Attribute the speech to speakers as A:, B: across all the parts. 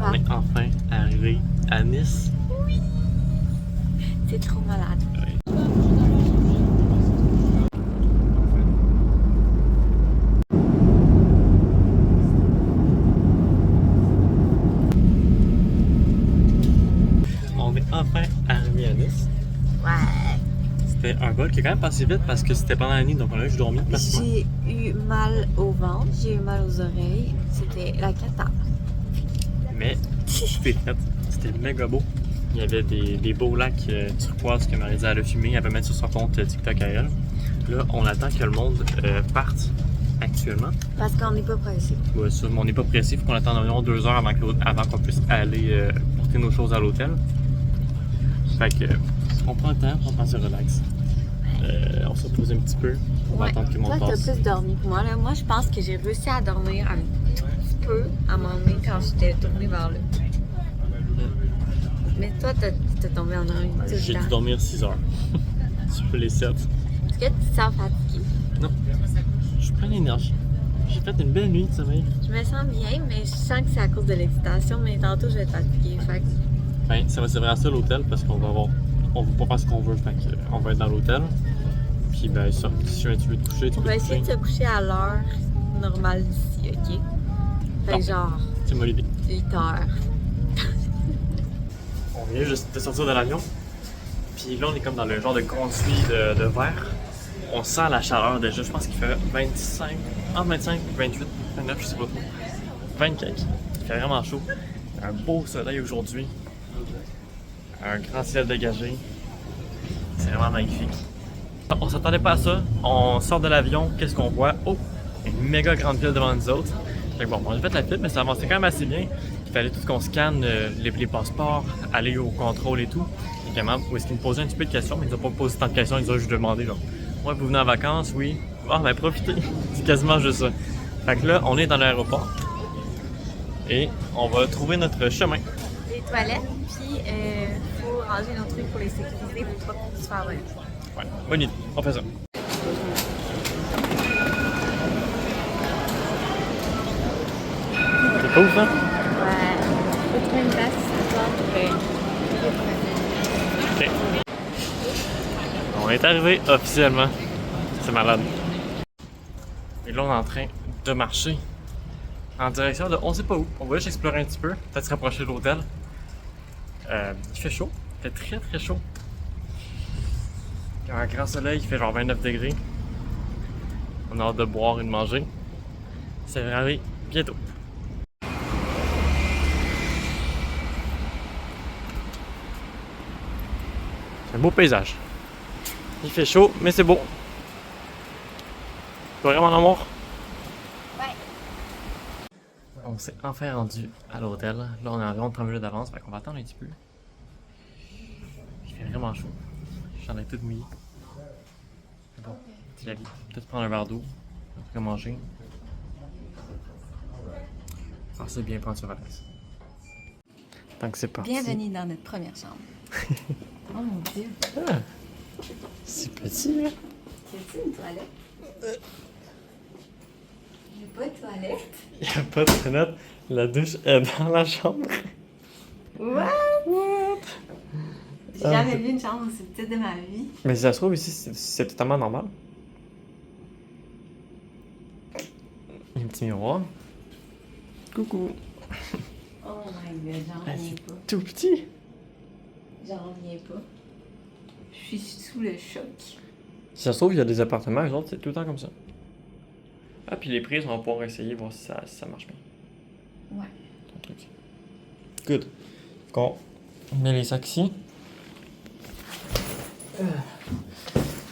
A: On est enfin arrivé à Nice.
B: Oui! C'est trop malade.
A: Oui. On est enfin arrivé à Nice.
B: Ouais.
A: C'était un vol qui est quand même passé vite parce que c'était pendant la nuit, donc on a juste dormi pratiquement.
B: J'ai eu mal au ventre, j'ai eu mal aux oreilles. C'était la cata.
A: Mais c'était fait. C'était méga beau. Il y avait des beaux lacs turquoise que Marisa a fumé. Elle va mettre sur son compte TikTok à elle. Là, on attend que le monde parte actuellement.
B: Parce qu'on n'est pas pressé.
A: Ouais, ça, mais on n'est pas pressé. Il faut qu'on attende environ 2 heures avant qu'on puisse aller porter nos choses à l'hôtel. Fait que, on prend le temps, on prend ce relax. On se repose un petit peu. On va attendre que le monde
B: Toi,
A: passe.
B: t'as plus dormi que moi. Là. Moi, je pense que j'ai réussi à dormir un petit peu à un moment donné quand j'étais tournée vers là. Mais toi, t'as tombé en dormi tout
A: J'ai
B: le
A: dû
B: temps.
A: dormir 6 heures. Sur les 7.
B: Est-ce que tu te sens fatiguée?
A: Non. Je suis plein d'énergie. J'ai fait une belle nuit de sommeil.
B: Je me sens bien, mais je sens que c'est à cause de l'excitation. Mais tantôt, je vais être fatiguée. Fait que...
A: Ben, ça va servir à ça l'hôtel parce qu'on va avoir. On va pas faire ce qu'on veut, fait que, on va être dans l'hôtel. Puis ben ça, si tu veux te coucher, tu
B: On
A: peux
B: va
A: te coucher.
B: essayer de se coucher à l'heure normale d'ici, ok? Fait
A: Bon.
B: que genre
A: C'est moi l'idée.
B: 8 heures.
A: On vient juste de sortir de l'avion. Puis là, on est comme dans le genre de conduit de verre. On sent la chaleur déjà. Je pense qu'il fait 25, entre 25 et 28, 29, je sais pas trop. 24. Il fait vraiment chaud. Un beau soleil aujourd'hui. Un grand ciel dégagé. C'est vraiment magnifique. On s'attendait pas à ça. On sort de l'avion, qu'est-ce qu'on voit? Oh! Une méga grande file devant nous autres. Fait que bon, on a fait la file, mais ça avançait quand même assez bien. Il fallait tout qu'on scanne les passeports, aller au contrôle et tout. Et comment, où est-ce qu'ils me posaient un petit peu de questions, mais ils nous ont pas posé tant de questions, ils nous ont juste demandé genre, ouais, vous venez en vacances? Oui. Ah, ben profitez. C'est quasiment juste ça. Fait que là, on est dans l'aéroport. Et on va trouver notre chemin.
B: Les toilettes, puis faut ranger nos trucs pour les sécuriser pour pas se faire voler.
A: Ouais, bonne idée. On fait ça. C'est pas ouf, hein?
B: Ouais. Faut trouver une place ce soir pour
A: Ok. On est arrivé officiellement. C'est malade. Et là, on est en train de marcher en direction de on sait pas où. On va juste explorer un petit peu, peut-être se rapprocher de l'hôtel. Il fait chaud, il fait très très chaud. Il y a un grand soleil, il fait genre 29 degrés. On a hâte de boire et de manger. Ça va arriver bientôt. C'est un beau paysage. Il fait chaud, mais c'est beau. Tu vraiment en amour?
B: Ouais.
A: On s'est enfin rendu à l'hôtel. Là, on a environ 30 minutes d'avance, fait qu'on va attendre un petit peu. Il fait vraiment chaud. J'en ai tout mouillé. Mais bon, c'est la vie. Peut-être prendre un verre d'eau, un truc à manger. Alors c'est bien prendre sur relax. Tant que c'est parti.
B: Bienvenue dans notre première chambre. Oh mon dieu.
A: Ah, c'est petit, hein?
B: C'est-tu une toilette? J'ai pas de toilette.
A: Il n'y a pas de fenêtre. La douche est dans la chambre.
B: What?
A: What?
B: J'ai jamais vu une chambre aussi petite de ma vie.
A: Mais si ça se trouve ici, c'est totalement normal. Il y a un petit miroir. Coucou.
B: Oh my god, j'en
A: Ah,
B: reviens
A: c'est
B: pas.
A: tout petit.
B: J'en reviens pas. Je suis sous le choc.
A: Si ça se trouve, il y a des appartements, les autres, c'est tout le temps comme ça. Ah, puis les prises, on va pouvoir essayer, voir si ça marche bien.
B: Ouais.
A: Ton truc. Good. On met les sacs ici.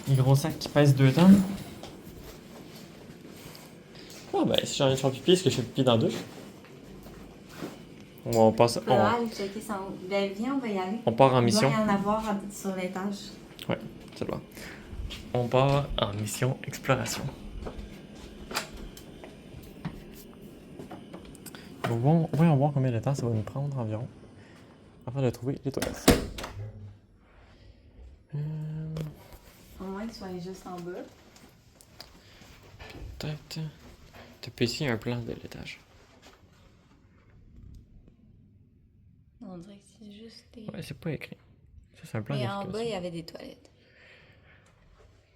A: Les gros sacs qui pèsent 2 tonnes. Ah, ben, si j'ai envie de faire pipi, est-ce que je fais pipi dans la douche? On passe.
B: On va aller checker son. Ben viens, on va y aller.
A: On part en
B: Il
A: mission.
B: doit y en avoir sur l'étage.
A: Ouais, c'est bon. On part en mission exploration. Voyons voir combien de temps ça va nous prendre environ afin de trouver les toilettes.
B: Au moins que tu sois juste en bas.
A: Peut-être. T'as ici un plan de l'étage.
B: On dirait que c'est juste des...
A: Ouais, c'est pas écrit. Ça, c'est un plan
B: Mais en
A: d'efficacité.
B: bas, il y avait des toilettes.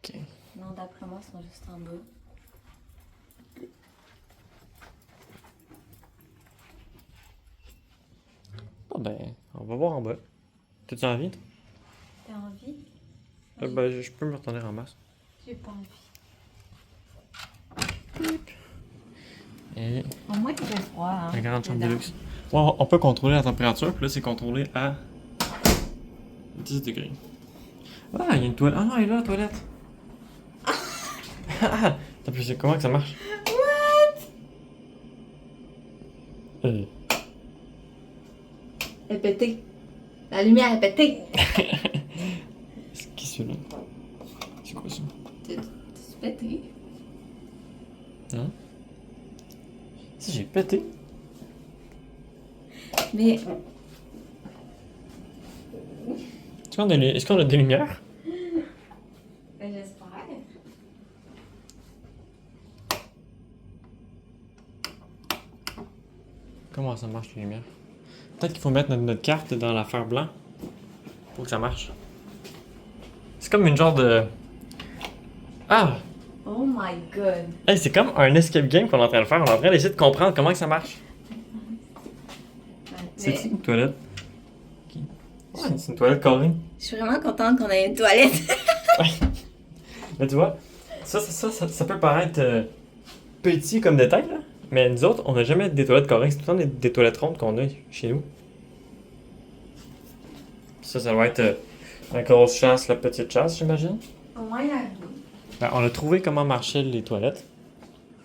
A: Ok.
B: Non, d'après moi, ils sont juste en bas.
A: Bon, ben, on va voir en bas. T'as-tu envie, toi?
B: T'as envie?
A: Ben, je peux me retourner en masse.
B: J'ai pas envie.
A: Et
B: Au moins, il fait froid. Hein,
A: la grande chambre de
B: dedans.
A: luxe. Ouais, on peut contrôler la température, puis là, c'est contrôlé à 10 degrés. Ah, il y a une toilette. Ah non, elle est là, la toilette. T'as plus, comment que ça marche? What?
B: Elle est pétée. La lumière est pétée.
A: C'est qui celui-là? C'est quoi ça?
B: T'es pété.
A: Hein? Si j'ai pété.
B: Mais
A: Est-ce qu'on a des lumières?
B: ben, j'espère.
A: Comment ça marche les lumières? Peut-être qu'il faut mettre notre carte dans l'affaire blanc pour que ça marche. C'est comme une genre de... Ah!
B: Oh my god.
A: Hey, c'est comme un escape game qu'on est en train de faire. On est en train d'essayer de comprendre comment que ça marche. C'est une toilette? Ok. Ouais, c'est une toilette carrée.
B: Je suis vraiment contente qu'on ait une toilette.
A: Mais tu vois, ça peut paraître petit comme détail, là. Mais nous autres, on n'a jamais des toilettes carrées. C'est tout le temps des toilettes rondes qu'on a chez nous. Ça doit être la grosse chasse, la petite chasse, j'imagine.
B: Au moins, il y a un...
A: Ben, on a trouvé comment marchaient les toilettes.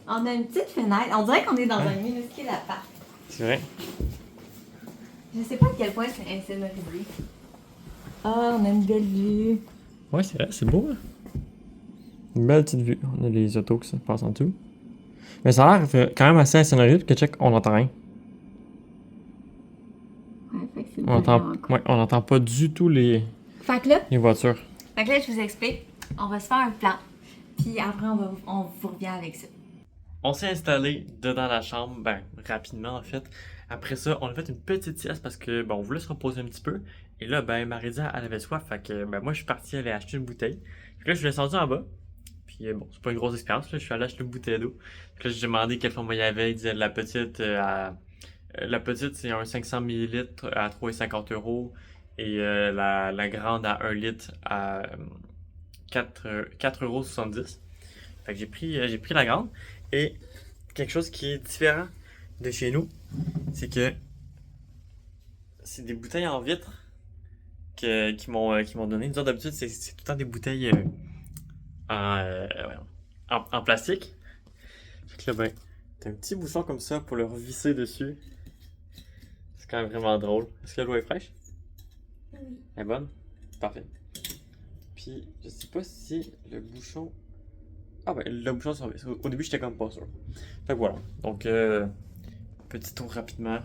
B: On a une petite fenêtre. On dirait qu'on est dans un minuscule appart.
A: C'est vrai.
B: Je sais pas à quel point c'est insonorisé. Ah, on a une belle vue.
A: Ouais, c'est vrai, c'est beau, hein? Une belle petite vue. On a les autos qui se passent en dessous. Mais ça a l'air quand même assez insonorisé, parce que check, on n'entend rien.
B: Ouais, fait que c'est
A: On n'entend pas du tout les
B: Fait que là,
A: voitures.
B: je vous explique. On va se faire un plan. Puis après, on vous revient avec ça.
A: On s'est installé dedans la chambre, ben, rapidement en fait. Après ça, on a fait une petite sieste parce que, bon, on voulait se reposer un petit peu. Et là, ben, Maridia, elle avait soif, fait que, ben, moi, je suis parti aller acheter une bouteille. Puis là, je suis descendu en bas. Puis, bon, c'est pas une grosse expérience, là, je suis allé acheter une bouteille d'eau. Puis là, j'ai demandé quel format il y avait. Il disait la petite, la petite, c'est un 500 ml à 3,50 €. Et la grande à 1 litre à 4,70 €. Fait que j'ai pris la grande. Et quelque chose qui est différent de chez nous, c'est que c'est des bouteilles en vitre qui m'ont donné. Nous autres, d'habitude, c'est tout le temps des bouteilles en plastique. Fait que là, ben, t'as un petit bouchon comme ça pour le revisser dessus. C'est quand même vraiment drôle. Est-ce que l'eau est fraîche?
B: Oui.
A: Elle est bonne? Parfait. Puis, je sais pas si le bouchon... Ah ben, le bouchon survit. Au début, j'étais comme pas sûr. Fait que voilà. Donc, petit tour rapidement.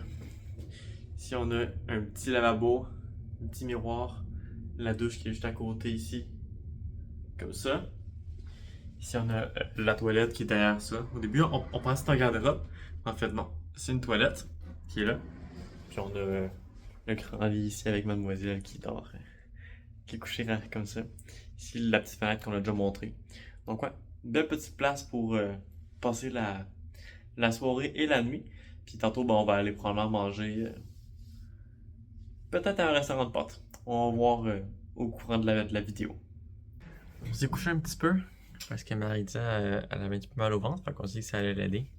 A: Ici, on a un petit lavabo, un petit miroir, la douche qui est juste à côté ici. Comme ça. Ici, on a la toilette qui est derrière ça. Au début, on pensait que c'était un garde-robe. En fait, non. C'est une toilette qui est là. Puis on a le grand lit ici avec mademoiselle qui dort, qui est couchée comme ça. Ici, la petite fenêtre qu'on a déjà montrée. Donc ouais, belle petite place pour passer la soirée et la nuit. Puis tantôt, ben, on va aller probablement manger peut-être à un restaurant de pâtes. On va voir au courant de la vidéo. On s'est couché un petit peu parce que Marie-Dia, elle avait un petit peu mal au ventre. Fait qu'on s'est dit que ça allait l'aider.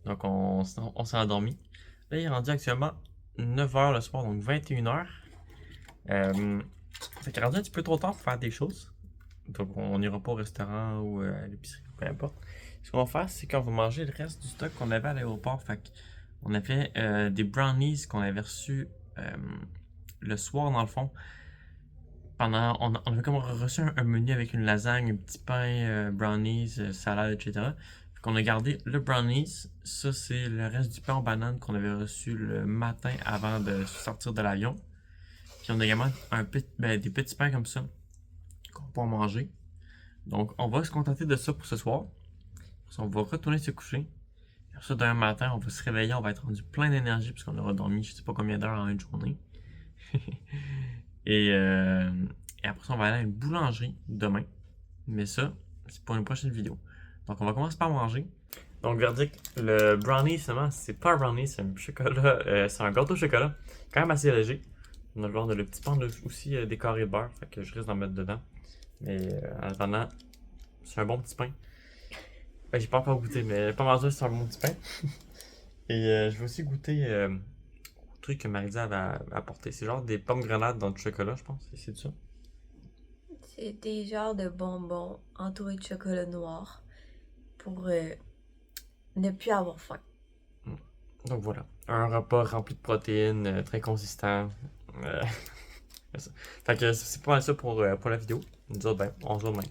A: Donc on s'est endormi. Là, il est rendu actuellement 9h le soir, donc 21h. Ça est rendu un petit peu trop tard pour faire des choses. Donc on n'ira pas au restaurant ou à l'épicerie, peu importe. Ce qu'on va faire, c'est qu'on va manger le reste du stock qu'on avait à l'aéroport. Fait qu'on a fait des brownies qu'on avait reçus le soir dans le fond. On avait comme reçu un menu avec une lasagne, un petit pain, brownies, salade, etc. Fait qu'on a gardé le brownies. Ça, c'est le reste du pain en banane qu'on avait reçu le matin avant de sortir de l'avion. Puis on a également des petits pains comme ça qu'on va pouvoir manger. Donc, on va se contenter de ça pour ce soir. On va retourner se coucher. Ça, demain matin, on va se réveiller, on va être rendu plein d'énergie puisqu'on aura dormi je sais pas combien d'heures en une journée. et, euh, et après ça, on va aller à une boulangerie demain. Mais ça, c'est pour une prochaine vidéo. Donc, on va commencer par manger. Donc, verdict, le brownie, seulement, c'est pas un brownie, c'est un chocolat, c'est un gâteau au chocolat, quand même assez léger. On a le genre de le petit pain aussi décoré de beurre, fait que je risque d'en mettre dedans. Mais en attendant, c'est un bon petit pain. Ben, j'ai pas encore goûté, mais pas mal sûr c'est un bon petit pain. Et je vais aussi goûter au truc que Marisa avait apporté. C'est genre des pommes grenades dans du chocolat, je pense. C'est ça.
B: C'est des genres de bonbons entourés de chocolat noir pour ne plus avoir faim.
A: Donc voilà, un repas rempli de protéines, très consistant. C'est ça. Fait que c'est pas mal ça pour la vidéo. Nous autres, ben, on se voit demain.